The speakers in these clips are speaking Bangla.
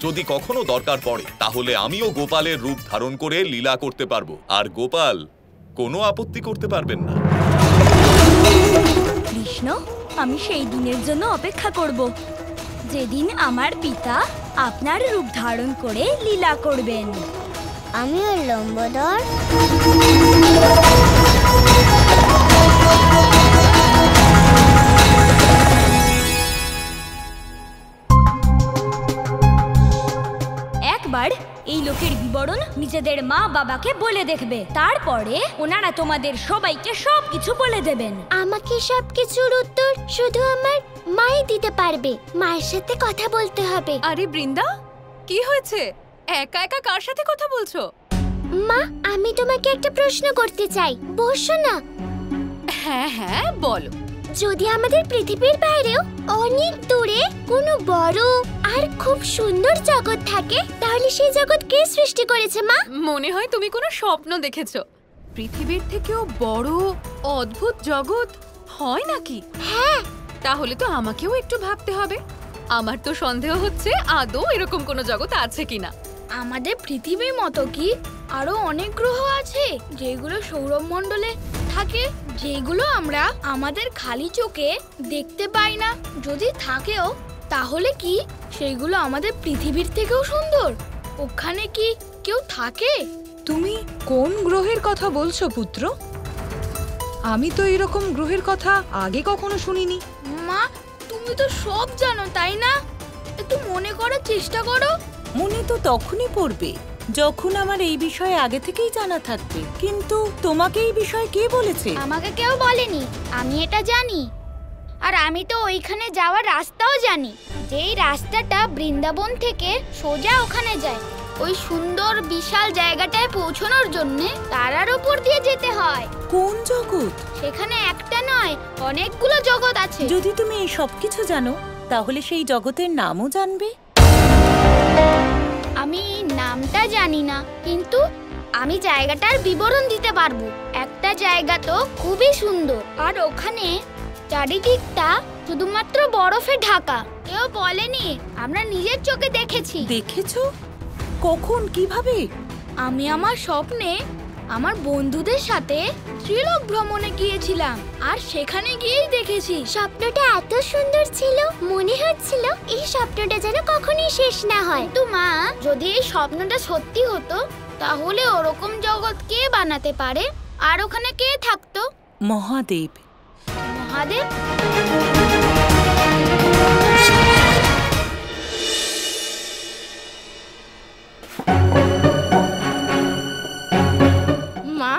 যদি কখনো দরকার পড়ে তাহলে আমিও গোপালের রূপ ধারণ করে লীলা করতে পারবো, আর গোপাল কোনো আপত্তি করতে পারবেন না। কৃষ্ণ, আমি সেই দিনের জন্য অপেক্ষা করব যেদিন আমার পিতা আপনার রূপ ধারণ করে লীলা করবেন। আমিও লম্বোদর। একবার এই লোকের বিবরণ নিজেদের মা বাবাকে বলে দেখবে, তারপরে ওনারা তোমাদের সবাইকে সবকিছু বলে দেবেন। আমাকে সবকিছুর উত্তর শুধু আমার মাই দিতে পারবে। মায়ের সাথে কথা বলতে হবে। আরে বৃন্দা, কি হয়েছে? একা একা কার সাথে কথা বলছো? মা, আমি তোমাকে একটা প্রশ্ন করতে চাই, বসো না। হ্যাঁ হ্যাঁ, বলো। যদি আমাদের পৃথিবীর বাইরেও অনেক দূরে কোনো বড় আর খুব সুন্দর জগৎ থাকে, তাহলে সেই জগৎ কে সৃষ্টি করেছে মা? মনে হয় তুমি কোনো স্বপ্ন দেখেছো। পৃথিবীর থেকেও বড় অদ্ভুত জগৎ হয় নাকি? হ্যাঁ। তাহলে তো আমাকেও একটু ভাবতে হবে। আমার তো সন্দেহ হচ্ছে আদৌ এরকম কোনো জগৎ আছে কিনা। আমাদের পৃথিবীর মতো কি আরো অনেক গ্রহ আছে যেগুলো সৌরমণ্ডলে থাকে, যেগুলো আমরা আমাদের খালি চোখে দেখতে পাই না? যদি থাকেও তাহলে কি সেগুলো আমাদের পৃথিবীর থেকেও সুন্দর? ওখানে কি কেউ থাকে? তুমি কোন গ্রহের কথা বলছো পুত্র? আমি তো এরকম গ্রহের কথা আগে কখনো শুনিনি। মা, তুমি তো সব জানো তাই না? একটু মনে করার চেষ্টা করো। মনে তো তখনই পড়বে যখন আমার এই বিষয়ে আগে থেকেই জানা থাকবে। কিন্তু তোমাকে এই বিষয়ে কে বলেছে? আমাকে কেউ বলেনি, আমি এটা জানি। আর আমি তো ওইখানে যাওয়ার রাস্তাও জানি, যেই রাস্তাটা বৃন্দাবন থেকে সোজা ওখানে যায়। ওই সুন্দর বিশাল জায়গাটায় পৌঁছানোর জন্য তারার উপর দিয়ে যেতে হয়। কোন জগৎ? সেখানে একটা নয়, অনেকগুলো জগৎ আছে। যদি তুমি এই সব কিছু জানো, তাহলে সেই জগতের নামও জানবে। আমি নামটা জানি না, কিন্তু আমি জায়গাটার বিবরণ দিতে পারবো। একটা জায়গা তো খুবই সুন্দর, আর ওখানে চারিদিকটা শুধুমাত্র বরফে ঢাকা। কেউ বলেনি, আমরা নিজের চোখে দেখেছি। দেখেছো? কখন, কিভাবে? আমি আমার স্বপ্নে আমার বন্ধুদের সাথে ত্রিলোক ভ্রমণে গিয়েছিলাম, আর সেখানে গিয়েই দেখেছি। স্বপ্নটা এত সুন্দর ছিল, মনে হচ্ছিল এই স্বপ্নটা যেন কখনোই শেষ না হয়। তো মা, যদি এই স্বপ্নটা সত্যি হতো, তাহলে ওরকম জগৎ কে বানাতে পারে? আর ওখানে কে থাকতো? মহাদেব। মহাদেব? মা,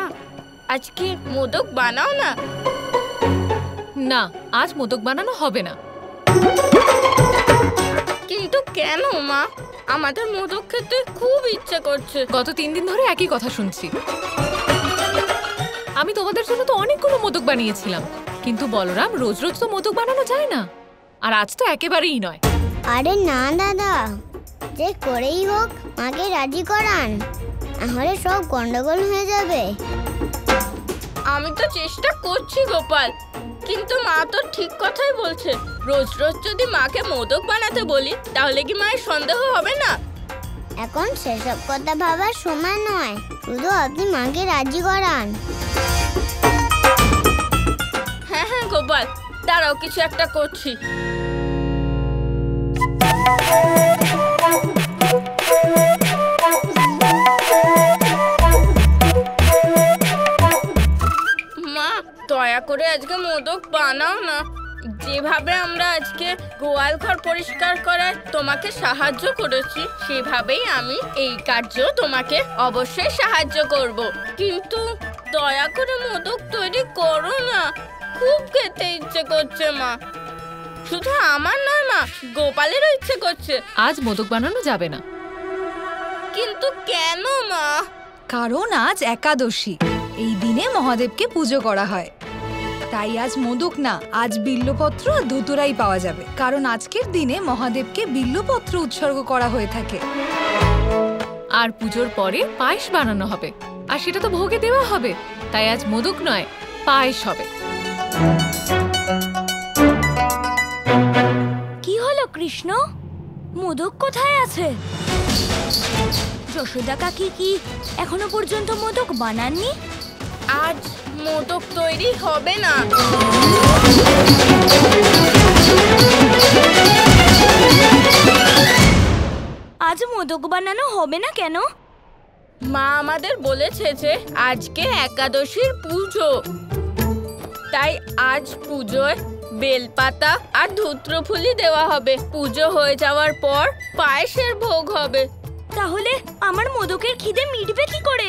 আজকে মোদক বানাও না। না, আজ মোদক বানানো হবে না। কিন্তু কেন মা? আমাদের মোদক খেতে খুব ইচ্ছে করছে। গত 3 দিন ধরে একই কথা শুনছি। আমি তোমাদের জন্য তো অনেকগুলো মোদক বানিয়েছিলাম, কিন্তু বলরাম, রোজ রোজ তো মোদক বানানো যায় না, আর আজ তো একেবারেই নয়। আরে না দাদা, যে করেই হোক মাকে রাজি করান, নাহলে সব গন্ডগোল হয়ে যাবে। আমি তো চেষ্টা করছি গোপাল, কিন্তু মা তো ঠিক কথাই বলছে। রোজ রোজ যদি মাকে মোদক বানাতে বলি, তাহলে কি মায়ের সন্দেহ হবে না? এখন সেসব কথা ভাবার সময় নয়, শুধু আপনি মাকে রাজি করান। হ্যাঁ হ্যাঁ গোপাল, দাঁড়াও, কিছু একটা করছি। মা, দয়া করে আজকে মোদক বানাও না। যেভাবে আমরা আজকে গোয়াল ঘর পরিষ্কার করায় তোমাকে সাহায্য করেছি, সেভাবেই আমি এই কার্যেও তোমাকে অবশ্যই সাহায্য করব। কিন্তু দয়া করে মোদক তৈরি করো না, খুব খেতে ইচ্ছে করছে মা। শুধু আমার নয় মা, গোপালেরও ইচ্ছে করছে। আজ মোদক বানানো যাবে না। কিন্তু কেন মা? কারণ আজ একাদশী, এই দিনে মহাদেবকে পুজো করা হয়। তাই আজ মোদক না, আজ বিল্লপত্র ধুতুরাই পাওয়া যাবে, কারণ আজকের দিনে মহাদেবকে বিল্লপত্র উৎসর্গ করা হয়ে থাকে। আর পুজোর পরে পায়েস বানানো হবে, আর সেটা তো ভোগে দেওয়া হবে। তাই আজ মোদক নয়, পায়েস হবে। কি হলো কৃষ্ণ? মোদক কোথায় আছে? যশোদা কাকি কি এখনো পর্যন্ত মোদক বানাননি? আজ মোদক তৈরি হবে না। আজ মোদক বানানো হবে না কেন? মা আমাদের বলেছে যে আজকে একাদশীর পুজো, তাই আজ পুজোয় বেলপাতা আর ধূত্রফুলি দেওয়া হবে। পুজো হয়ে যাওয়ার পর পায়েসের ভোগ হবে। তাহলে আমার মোদকের খিদে মিটবে কি করে?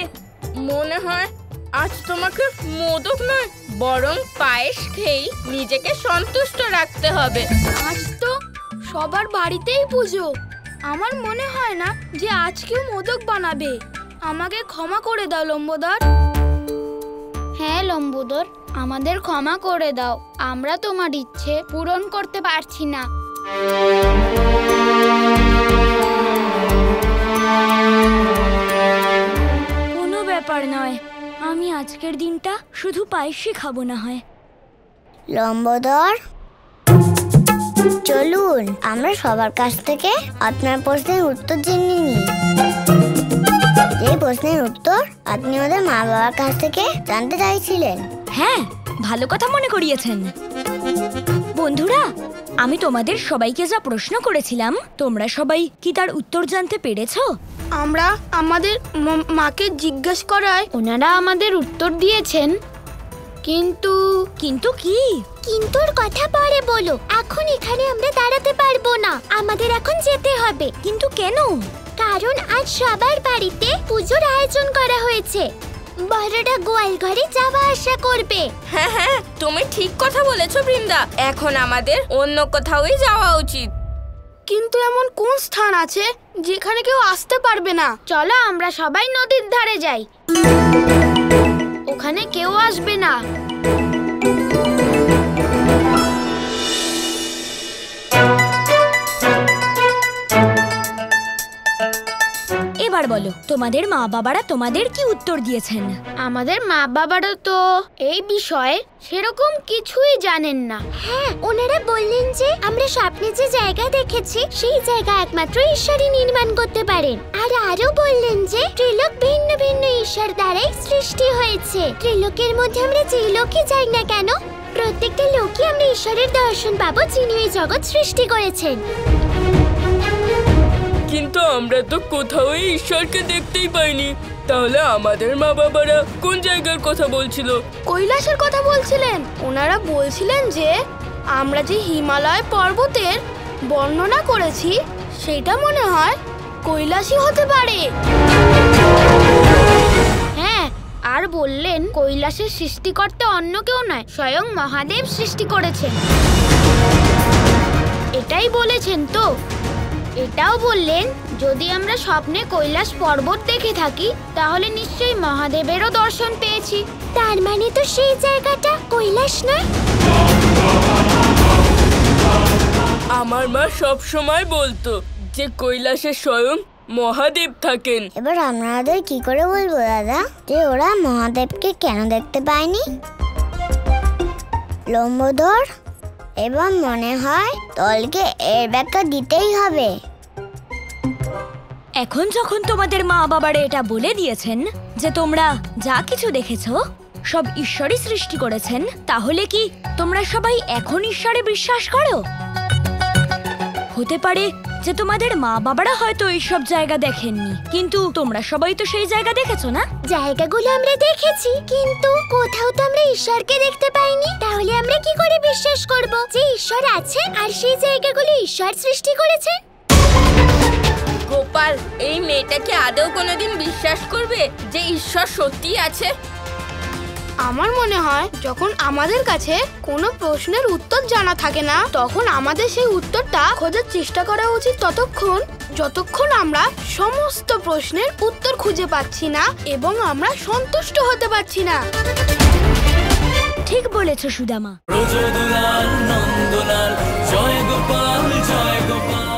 মনে হয় আজ তোমাকে মোদক নয় বরং পায়েস খেয়েই নিজেকে সন্তুষ্ট রাখতে হবে। আজ তো সবার বাড়িতেই পুজো, আমার মনে হয় না যে আজ কেউ মোদক বানাবে। আমাকে ক্ষমা করে দাও লম্বোদর। হ্যাঁ লম্বোদর, আমাদের ক্ষমা করে দাও, আমরা তোমার ইচ্ছে পূরণ করতে পারছি না। কোনো ব্যাপার নয়, আমি আজকের দিনটা শুধু পায়েসই খাবো না হয়। লম্বোদর, চলুন আমরা সবার কাছ থেকে আপনার প্রশ্নের উত্তর জেনে নিই। এই প্রশ্নের উত্তর আপনি আমাদের মা বাবার কাছ থেকে জানতে চাইছিলেন। হ্যাঁ, ভালো কথা মনে করিয়েছেন। বন্ধুরা, আমি তোমাদের সবাইকে যা প্রশ্ন করেছিলাম, তোমরা সবাই কি তার উত্তর জানতে পেরেছো? আমরা আমাদের মাকে জিজ্ঞেস করায় ওনারা আমাদের উত্তর দিয়েছেন, কিন্তু কিন্তু কি? কিন্তুর কথা পরে বলো, এখন এখানে আমরা দাঁড়াতে পারবো না, আমাদের এখন যেতে হবে। কিন্তু কেন? কারণ আজ সবার বাড়িতে পুজোর আয়োজন করা হয়েছে। বড়রা গোয়াল ঘরে যাওয়া আসা করবে। হ্যাঁ হ্যাঁ, তুমি ঠিক কথা বলেছো বৃন্দা। এখন আমাদের অন্য কোথাওই যাওয়া উচিত। কিন্তু এমন কোন স্থান আছে যেখানে কেউ আসতে পারবে না? চলো আমরা সবাই নদীর ধারে যাই, ওখানে কেউ আসবে না। এবার বলো, তোমাদের মা বাবারা তোমাদের কি উত্তর দিয়েছেন? আমাদের মা বাবারা তো এই বিষয়ে সেরকম কিছুই জানেন না। হ্যাঁ, ওনারা বললেন যে আমরা স্বপ্নে যে জায়গা দেখেছি সেই জায়গা একমাত্র ঈশ্বরই নির্মাণ করতে পারেন। আর আরো বললেন যে ত্রিলোক ভিন্ন ভিন্ন ঈশ্বর দ্বারাই সৃষ্টি হয়েছে। ত্রিলোকের মধ্যে আমরা যে লোকে যাই না কেন, প্রত্যেকটা লোকে আমরা ঈশ্বরের দর্শন পাবো, যিনি এই জগৎ সৃষ্টি করেছেন। কিন্তু আমরা তো কোথাও ঈশ্বরকে দেখতেই পাইনি। তাহলে আমাদের মা বাবারা কোন জায়গার কথা বলছিল? কৈলাসের কথা বলছিলেন। ওনারা বলছিলেন যে আমরা যে হিমালয় পর্বতের বর্ণনা করেছি সেটা মনে হয় কৈলাসই হতে পারে। হ্যাঁ, আর বললেন কৈলাসের সৃষ্টিকর্তা অন্য কেউ নয়, স্বয়ং মহাদেব সৃষ্টি করেছেন। এটাই বলেছেন তো? এটাও বললেন যদি আমরা স্বপ্নে কৈলাস পর্বত দেখে থাকি তাহলে নিশ্চয়ই মহাদেবেরও দর্শন পেয়েছি। তার মানে তো সেই জায়গাটা কৈলাস নয়। আমার মা সব সময় বলতো যে কৈলাসে স্বয়ং মহাদেব থাকেন। এবার আপনাদের কি করে বলবো দাদা যে ওরা মহাদেবকে কেন দেখতে পায়নি? লম্বোদর, এবার মনে হয় দলকে এর ব্যাখ্যা দিতেই হবে। এখন যখন তোমাদের মা বাবারা এটা বলে দিয়েছেন যে তোমরা যা কিছু দেখেছো সব ঈশ্বরই সৃষ্টি করেছেন, তাহলে কি তোমরা সবাই এখন ঈশ্বরে বিশ্বাস করো? হতে পারে যে তোমাদের মা বাবারা হয়তো এইসব জায়গা দেখেননি, কিন্তু তোমরা সবাই তো সেই জায়গা দেখেছো না? জায়গাগুলো আমরা দেখেছি, কিন্তু কোথাও তো আমরা ঈশ্বরকে দেখতে পাইনি। তাহলে আমরা কি করে বিশ্বাস করব যে ঈশ্বর আছে আর সেই জায়গাগুলো ঈশ্বর সৃষ্টি করেছে? গোপাল, এই মেয়েটাকে আদৌ কোনোদিন বিশ্বাস করবে যে ঈশ্বর সত্যি আছে? আমার মনে হয় যখন আমাদের কাছে কোনো প্রশ্নের উত্তর জানা থাকে না, তখন আমাদের সেই উত্তরটা খোঁজার চেষ্টা করা উচিত যতক্ষণ আমরা সমস্ত প্রশ্নের উত্তর খুঁজে পাচ্ছি না এবং আমরা সন্তুষ্ট হতে পারছি না। ঠিক বলেছ সুদামা। ব্রজদুলাল নন্দলাল, জয় গোপাল জয় গোপাল।